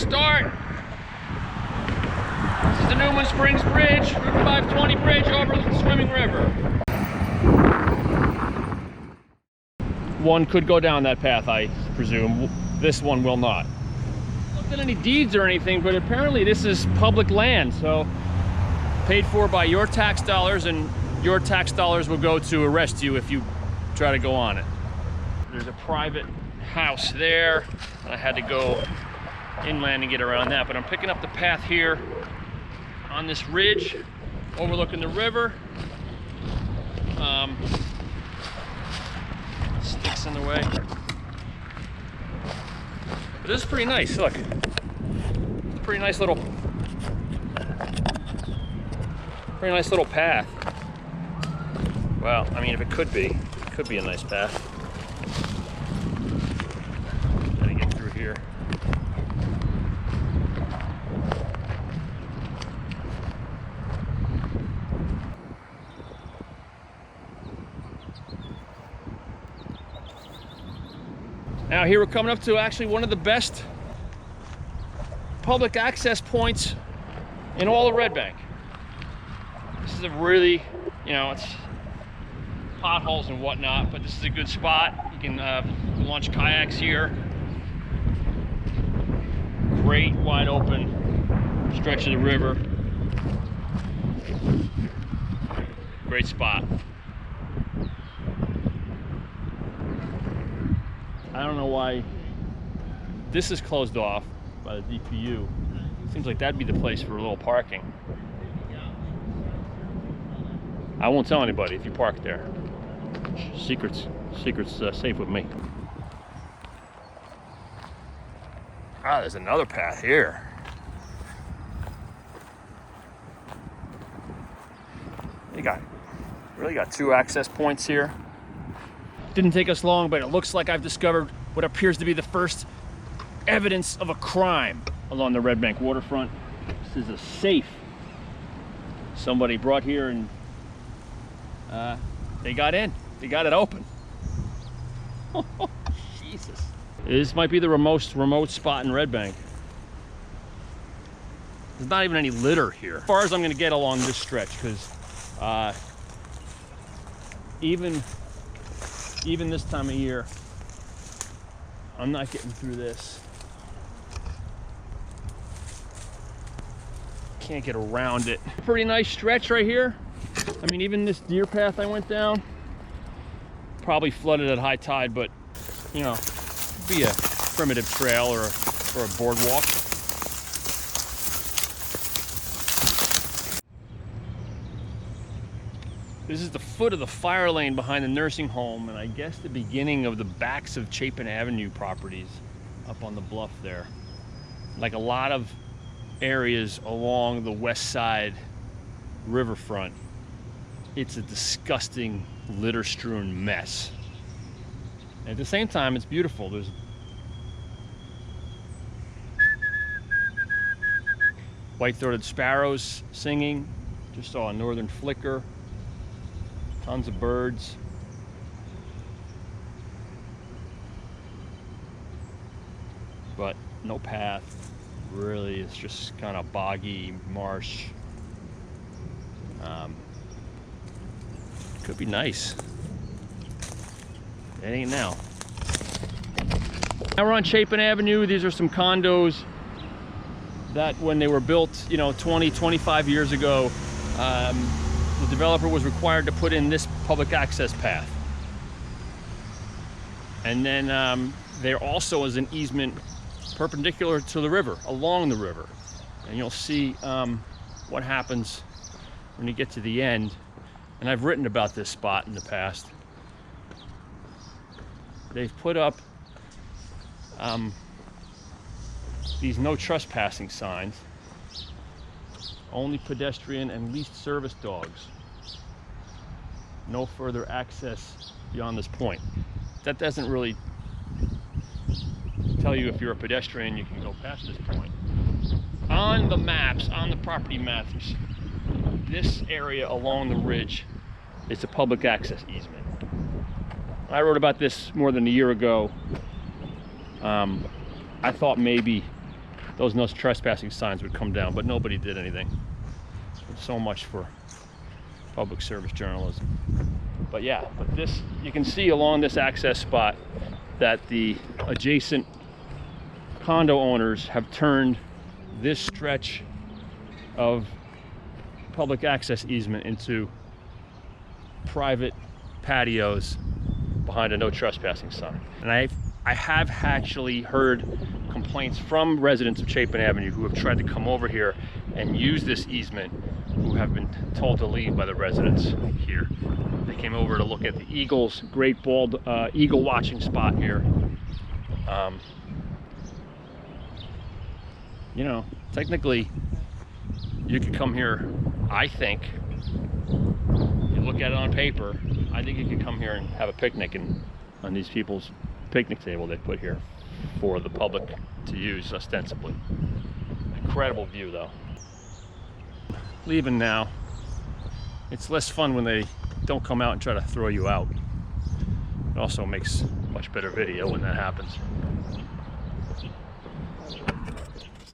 start. This is the Newman Springs Bridge, Route 520 bridge over the swimming river. One could go down that path, I presume. This one will not. I haven't looked at any deeds or anything, but apparently this is public land, so paid for by your tax dollars, and your tax dollars will go to arrest you if you try to go on it. There's a private house there, and I had to go inland and get around that, but I'm picking up the path here on this ridge overlooking the river. Sticks in the way, but this is pretty nice. Look, pretty nice little path. Well, I mean, if it could be a nice path. Gotta get through here. Now here we're coming up to actually one of the best public access points in all of Red Bank. This is a really, you know, it's potholes and whatnot, but this is a good spot. You can launch kayaks here. Great wide open stretch of the river. Great spot. I don't know why this is closed off by the DPU. Seems like that'd be the place for a little parking. I won't tell anybody if you park there. Secret's safe with me. Ah, there's another path here. You really got two access points here. Didn't take us long, but it looks like I've discovered what appears to be the first evidence of a crime along the Red Bank waterfront. This is a safe somebody brought here, and they got in. They got it open. Jesus. This might be the most remote spot in Red Bank. There's not even any litter here, as far as I'm going to get along this stretch, because even this time of year, I'm not getting through this. Can't get around it. Pretty nice stretch right here. I mean, even this deer path I went down, probably flooded at high tide, but you know, it'd be a primitive trail or a boardwalk. This is the foot of the fire lane behind the nursing home, and I guess the beginning of the backs of Chapin Avenue properties up on the bluff there. Like a lot of areas along the west side riverfront, it's a disgusting litter-strewn mess. And at the same time, it's beautiful. There's white-throated sparrows singing. Just saw a northern flicker. Tons of birds. But no path. Really, it's just kind of boggy marsh. Could be nice. It ain't now. Now we're on Chapin Avenue. These are some condos that when they were built, you know, 20, 25 years ago, the developer was required to put in this public access path. And then there also is an easement perpendicular to the river, along the river. And you'll see what happens when you get to the end. And I've written about this spot in the past. They've put up these no trespassing signs. Only pedestrian and least service dogs. No further access beyond this point. That doesn't really tell you if you're a pedestrian, you can go past this point. On the maps, on the property maps, this area along the ridge is a public access easement. I wrote about this more than a year ago. I thought maybe those no trespassing signs would come down, but nobody did anything. So much for public service journalism. But yeah, but this, you can see along this access spot that the adjacent condo owners have turned this stretch of public access easement into private patios behind a no trespassing sign. And I have actually heard complaints from residents of Chapin Avenue who have tried to come over here and use this easement, who have been told to leave by the residents here. They came over to look at the eagles, great bald eagle watching spot here. You know, technically you could come here, I think. You look at it on paper, I think you could come here and have a picnic on these people's picnic table they put here for the public to use ostensibly. Incredible view though. Leaving now. It's less fun when they don't come out and try to throw you out. It also makes much better video when that happens.